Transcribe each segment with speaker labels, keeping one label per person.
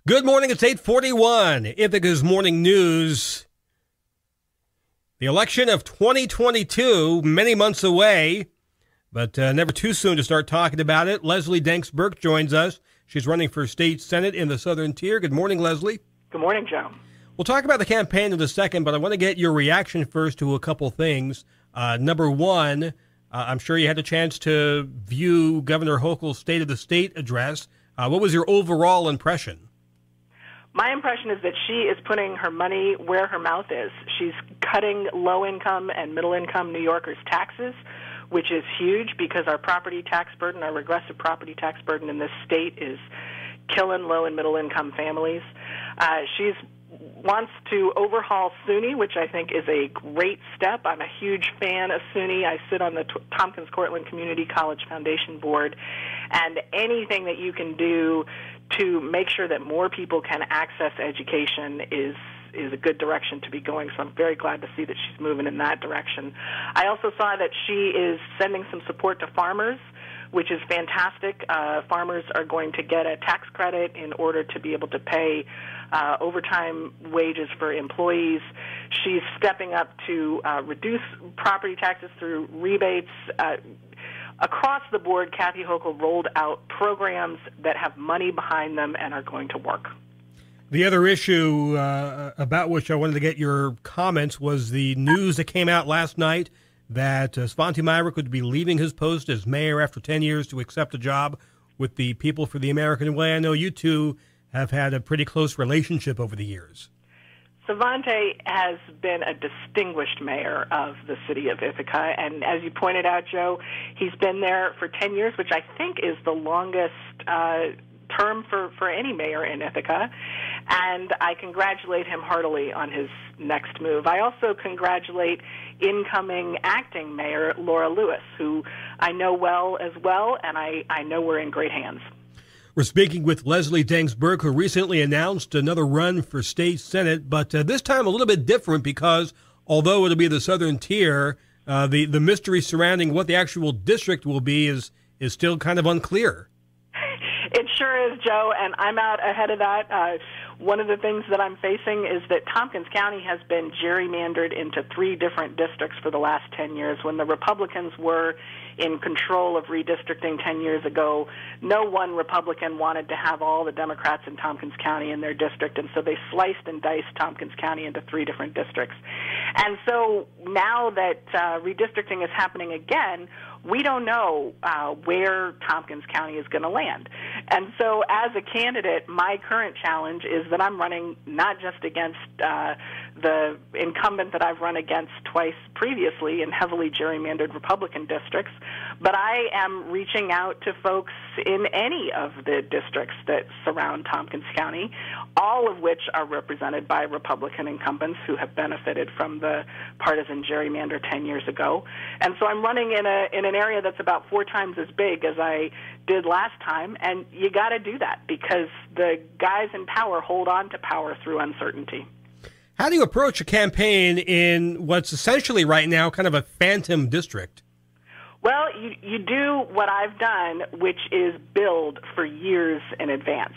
Speaker 1: Good morning. It's 8:41. Ithaca's Morning News. The election of 2022, many months away, but never too soon to start talking about it. Leslie Danks Burke joins us. She's running for state senate in the Southern Tier. Good morning, Leslie.
Speaker 2: Good morning, Joe.
Speaker 1: We'll talk about the campaign in a second, but I want to get your reaction first to a couple things. Number one, I'm sure you had a chance to view Governor Hochul's State of the State address. What was your overall impression?
Speaker 2: My impression is that she is putting her money where her mouth is. She's cutting low-income and middle-income New Yorkers' taxes, which is huge because our property tax burden, our regressive property tax burden in this state is killing low- and middle-income families. She wants to overhaul SUNY, which I think is a great step. I'm a huge fan of SUNY. I sit on the Tompkins-Cortland Community College Foundation Board, and anything that you can do to make sure that more people can access education is a good direction to be going, so I'm very glad to see that she's moving in that direction. I also saw that she is sending some support to farmers, which is fantastic. Farmers are going to get a tax credit in order to be able to pay overtime wages for employees. She's stepping up to reduce property taxes through rebates. Across the board, Kathy Hochul rolled out programs that have money behind them and are going to work.
Speaker 1: The other issue about which I wanted to get your comments was the news that came out last night that Svante Myrick would be leaving his post as mayor after 10 years to accept a job with the People for the American Way. I know you two have had a pretty close relationship over the years.
Speaker 2: Svante has been a distinguished mayor of the city of Ithaca, and as you pointed out, Joe, he's been there for 10 years, which I think is the longest term for any mayor in Ithaca, and I congratulate him heartily on his next move. I also congratulate incoming acting mayor Laura Lewis, who I know well as well, and I know we're in great hands.
Speaker 1: We're speaking with Leslie Danks Burke, who recently announced another run for state senate, but this time a little bit different because although it'll be the Southern Tier, the mystery surrounding what the actual district will be is still kind of unclear.
Speaker 2: It sure is, Joe, and I'm out ahead of that. One of the things that I'm facing is that Tompkins County has been gerrymandered into 3 different districts for the last 10 years. When the Republicans were in control of redistricting 10 years ago, no one Republican wanted to have all the Democrats in Tompkins County in their district, and so they sliced and diced Tompkins County into 3 different districts. And so now that redistricting is happening again, we don't know where Tompkins County is going to land. And so as a candidate, my current challenge is that I'm running not just against the incumbent that I've run against twice previously in heavily gerrymandered Republican districts, but I am reaching out to folks in any of the districts that surround Tompkins County, all of which are represented by Republican incumbents who have benefited from the partisan gerrymander 10 years ago. And so I'm running in an area that's about 4 times as big as I did last time, and you got to do that because the guys in power hold on to power through uncertainty.
Speaker 1: How do you approach a campaign in what's essentially right now kind of a phantom district?
Speaker 2: Well, you do what I've done, which is build for years in advance.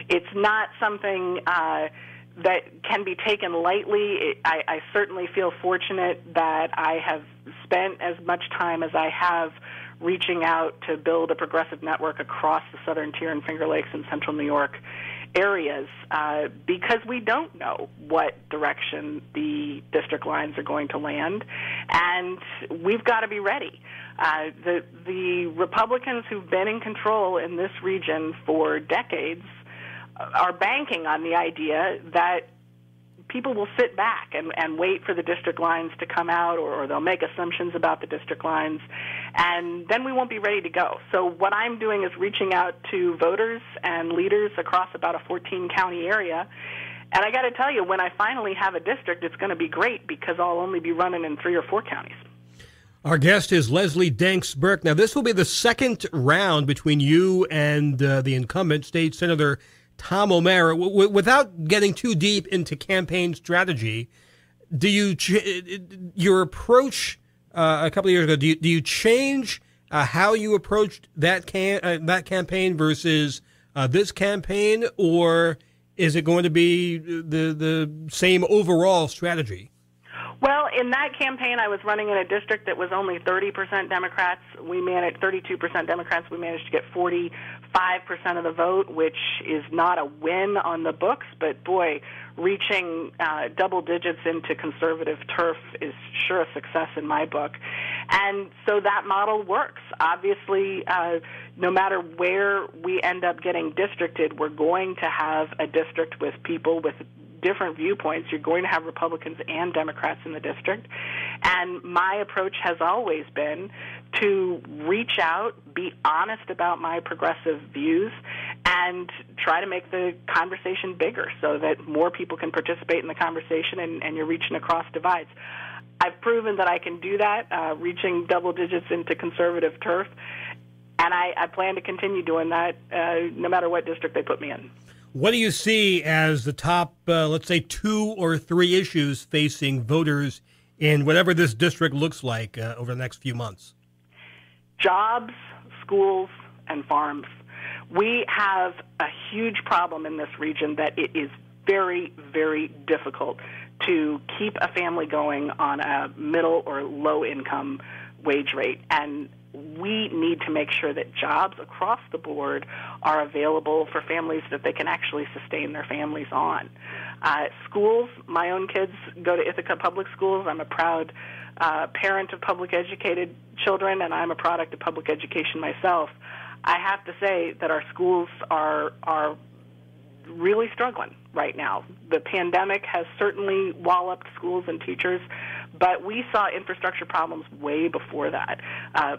Speaker 2: It's not something that can be taken lightly. I certainly feel fortunate that I have spent as much time as I have reaching out to build a progressive network across the Southern Tier and Finger Lakes and Central New York areas because we don't know what direction the district lines are going to land, and we've got to be ready. The Republicans who've been in control in this region for decades are banking on the idea that people will sit back and wait for the district lines to come out, or they'll make assumptions about the district lines, and then we won't be ready to go. So what I'm doing is reaching out to voters and leaders across about a 14-county area, and I got to tell you, when I finally have a district, it's going to be great because I'll only be running in 3 or 4 counties.
Speaker 1: Our guest is Leslie Danks Burke. Now, this will be the second round between you and the incumbent state senator Tom O'Mara. Without getting too deep into campaign strategy, do you your approach a couple of years ago? Do you change how you approached that campaign versus this campaign, or is it going to be the same overall strategy?
Speaker 2: Well, in that campaign, I was running in a district that was only 30% Democrats. We managed 32% Democrats. We managed to get 45% of the vote, which is not a win on the books, but boy, reaching double digits into conservative turf is sure a success in my book. And so that model works. Obviously, no matter where we end up getting districted, we're going to have a district with people with different viewpoints. You're going to have Republicans and Democrats in the district. And my approach has always been to reach out, be honest about my progressive views, and try to make the conversation bigger so that more people can participate in the conversation and you're reaching across divides. I've proven that I can do that, reaching double digits into conservative turf, and I plan to continue doing that no matter what district they put me in.
Speaker 1: What do you see as the top, let's say, 2 or 3 issues facing voters in whatever this district looks like over the next few months?
Speaker 2: Jobs, schools, and farms. We have a huge problem in this region that it is very, very difficult to keep a family going on a middle or low income wage rate. And we need to make sure that jobs across the board are available for families that they can actually sustain their families on. Schools, my own kids go to Ithaca Public Schools. I'm a proud parent of public educated children, and I'm a product of public education myself. I have to say that our schools are really struggling right now. The pandemic has certainly walloped schools and teachers, but we saw infrastructure problems way before that.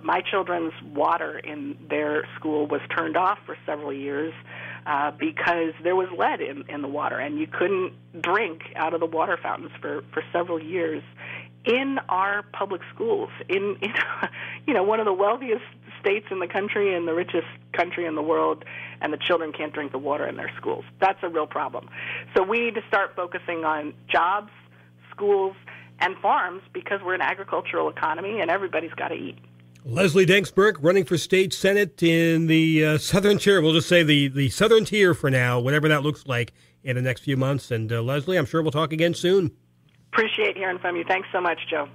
Speaker 2: My children's water in their school was turned off for several years because there was lead in the water, and you couldn't drink out of the water fountains for several years in our public schools, in one of the wealthiest states in the country and the richest country in the world, and the children can't drink the water in their schools. That's a real problem. So we need to start focusing on jobs, schools, and farms because we're an agricultural economy and everybody's got to eat.
Speaker 1: Leslie Danks Burke running for state senate in the southern tier. We'll just say the southern tier for now, whatever that looks like in the next few months. And Leslie, I'm sure we'll talk again soon.
Speaker 2: Appreciate hearing from you. Thanks so much, Joe.